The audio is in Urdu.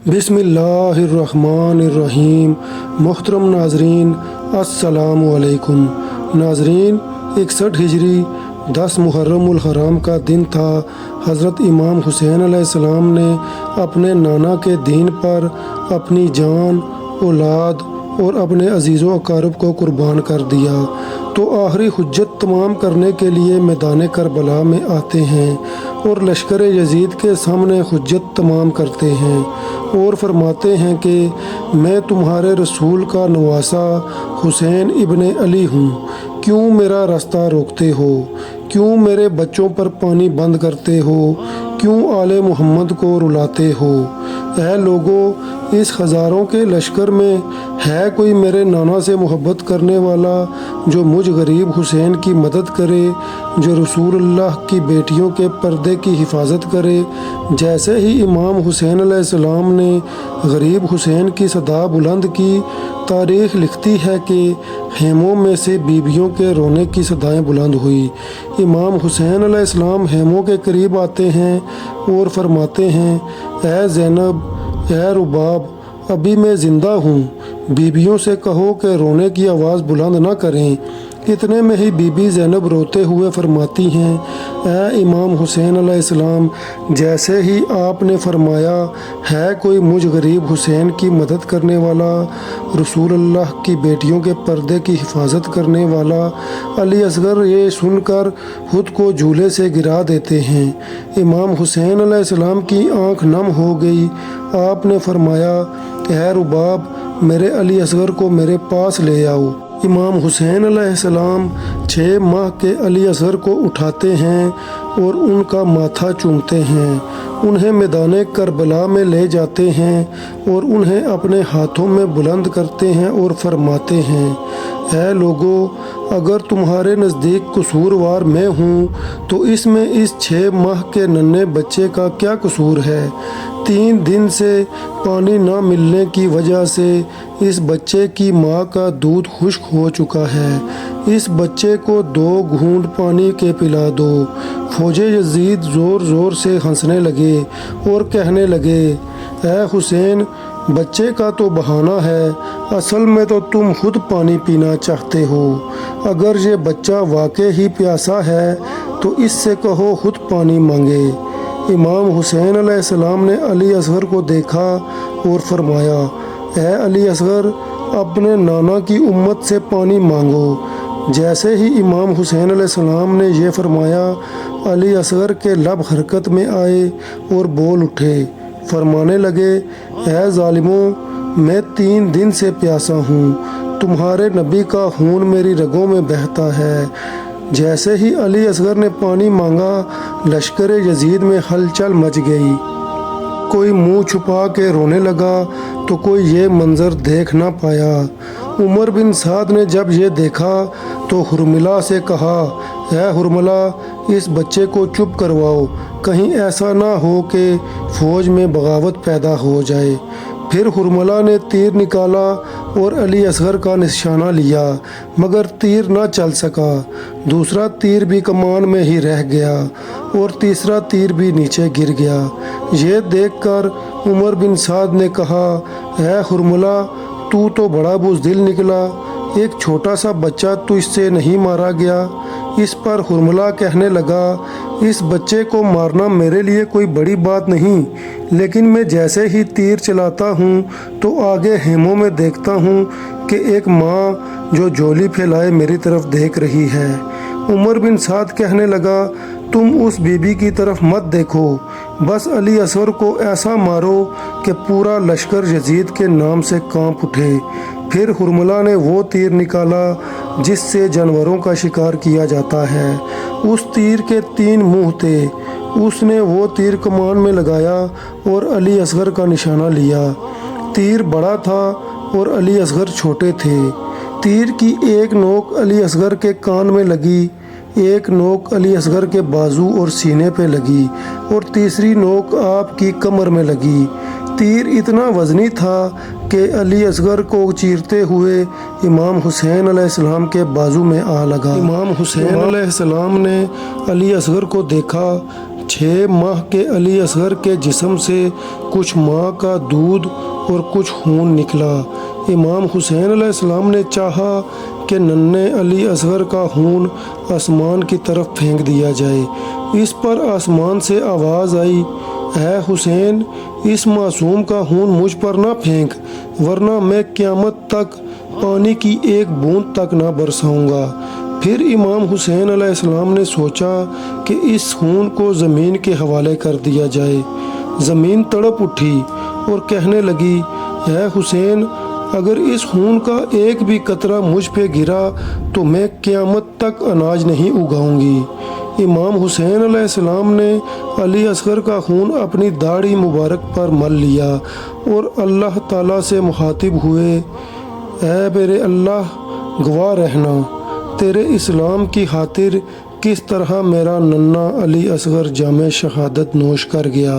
بسم اللہ الرحمن الرحیم۔ محترم ناظرین السلام علیکم۔ ناظرین 61 ہجری 10 محرم الحرام کا دن تھا۔ حضرت امام حسین علیہ السلام نے اپنے نانا کے دین پر اپنی جان، اولاد اور اپنے عزیز و اقارب کو قربان کر دیا تو آخری حجت تمام کرنے کے لیے میدان کربلا میں آتے ہیں اور لشکر یزید کے سامنے حجت تمام کرتے ہیں اور فرماتے ہیں کہ میں تمہارے رسول کا نواسا حسین ابن علی ہوں، کیوں میرا راستہ روکتے ہو؟ کیوں میرے بچوں پر پانی بند کرتے ہو؟ کیوں آل محمد کو رلاتے ہو؟ اے لوگو، اس ہزاروں کے لشکر میں ہے کوئی میرے نانا سے محبت کرنے والا جو مجھ غریب حسین کی مدد کرے، جو رسول اللہ کی بیٹیوں کے پردے کی حفاظت کرے؟ جیسے ہی امام حسین علیہ السلام نے غریب حسین کی صدا بلند کی، تاریخ لکھتی ہے کہ خیموں میں سے بیویوں کے رونے کی صدائیں بلند ہوئی۔ امام حسین علیہ السلام خیموں کے قریب آتے ہیں اور فرماتے ہیں، اے زینب، اے رباب، ابھی میں زندہ ہوں، بیویوں سے کہو کہ رونے کی آواز بلند نہ کریں۔ اتنے میں ہی بی بی زینب روتے ہوئے فرماتی ہیں، اے امام حسین علیہ السلام، جیسے ہی آپ نے فرمایا ہے کوئی مجھ غریب حسین کی مدد کرنے والا، رسول اللہ کی بیٹیوں کے پردے کی حفاظت کرنے والا، علی اصغر یہ سن کر خود کو جھولے سے گرا دیتے ہیں۔ امام حسین علیہ السلام کی آنکھ نم ہو گئی۔ آپ نے فرمایا، اے رباب، میرے علی اصغر کو میرے پاس لے آؤ۔ امام حسین علیہ السلام 6 ماہ کے علی اصغر کو اٹھاتے ہیں اور ان کا ماتھا چومتے ہیں، انہیں میدان کربلا میں لے جاتے ہیں اور انہیں اپنے ہاتھوں میں بلند کرتے ہیں اور فرماتے ہیں، اے لوگو، اگر تمہارے نزدیک قصوروار میں ہوں تو اس میں اس 6 ماہ کے ننھے بچے کا کیا قصور ہے؟ 3 دن سے پانی نہ ملنے کی وجہ سے اس بچے کی ماں کا دودھ خشک ہو چکا ہے، اس بچے کو 2 گھونٹ پانی کے پلا دو۔ فوج یزید زور زور سے ہنسنے لگے اور کہنے لگے، اے حسین، بچے کا تو بہانہ ہے، اصل میں تو تم خود پانی پینا چاہتے ہو۔ اگر یہ بچہ واقع ہی پیاسا ہے تو اس سے کہو خود پانی مانگے۔ امام حسین علیہ السلام نے علی اصغر کو دیکھا اور فرمایا، اے علی اصغر، اپنے نانا کی امت سے پانی مانگو۔ جیسے ہی امام حسین علیہ السلام نے یہ فرمایا، علی اصغر کے لب حرکت میں آئے اور بول اٹھے، فرمانے لگے، اے ظالموں، میں 3 دن سے پیاسا ہوں، تمہارے نبی کا خون میری رگوں میں بہتا ہے۔ جیسے ہی علی اصغر نے پانی مانگا، لشکر یزید میں ہلچل مچ گئی، کوئی منہ چھپا کے رونے لگا تو کوئی یہ منظر دیکھ نہ پایا۔ عمر بن سعد نے جب یہ دیکھا تو حرملہ سے کہا، اے حرملہ، اس بچے کو چپ کرواؤ، کہیں ایسا نہ ہو کہ فوج میں بغاوت پیدا ہو جائے۔ پھر حرملہ نے تیر نکالا اور علی اصغر کا نشانہ لیا، مگر تیر نہ چل سکا۔ دوسرا تیر بھی کمان میں ہی رہ گیا اور تیسرا تیر بھی نیچے گر گیا۔ یہ دیکھ کر عمر بن سعد نے کہا، اے حرملہ، تو بڑا بزدل نکلا، ایک چھوٹا سا بچہ تجھ سے نہیں مارا گیا؟ اس پر حرملہ کہنے لگا، اس بچے کو مارنا میرے لیے کوئی بڑی بات نہیں، لیکن میں جیسے ہی تیر چلاتا ہوں تو آگے خیموں میں دیکھتا ہوں کہ ایک ماں جو جھولی پھیلائے میری طرف دیکھ رہی ہے۔ عمر بن سعد کہنے لگا، تم اس بی بی کی طرف مت دیکھو، بس علی اصغر کو ایسا مارو کہ پورا لشکر یزید کے نام سے کانپ اٹھے۔ پھر حرملہ نے وہ تیر نکالا جس سے جانوروں کا شکار کیا جاتا ہے۔ اس تیر کے 3 منہ تھے۔ اس نے وہ تیر کمان میں لگایا اور علی اصغر کا نشانہ لیا۔ تیر بڑا تھا اور علی اصغر چھوٹے تھے۔ تیر کی ایک نوک علی اصغر کے کان میں لگی، ایک نوک علی اصغر کے بازو اور سینے پہ لگی اور تیسری نوک آپ کی کمر میں لگی۔ تیر اتنا وزنی تھا کہ علی اصغر کو چیرتے ہوئے امام حسین علیہ السلام کے بازو میں آ لگا۔ امام حسین علیہ السلام نے علی اصغر کو دیکھا 6 ماہ کے علی اصغر کے جسم سے کچھ ماں کا دودھ اور کچھ خون نکلا۔ امام حسین علیہ السلام نے چاہا کہ ننھے علی اصغر کا خون آسمان کی طرف پھینک دیا جائے۔ اس پر آسمان سے آواز آئی، اے حسین، اس معصوم کا خون مجھ پر نہ پھینک، ورنہ میں قیامت تک پانی کی ایک بوند تک نہ برساؤں گا۔ پھر امام حسین علیہ السلام نے سوچا کہ اس خون کو زمین کے حوالے کر دیا جائے۔ زمین تڑپ اٹھی اور کہنے لگی، اے حسین، اگر اس خون کا ایک بھی قطرہ مجھ پہ گرا تو میں قیامت تک اناج نہیں اگاؤں گی۔ امام حسین علیہ السلام نے علی اصغر کا خون اپنی داڑھی مبارک پر مل لیا اور اللہ تعالیٰ سے مخاطب ہوئے، اے میرے اللہ، گواہ رہنا، تیرے اسلام کی خاطر کس طرح میرا ننھا علی اصغر جام شہادت نوش کر گیا۔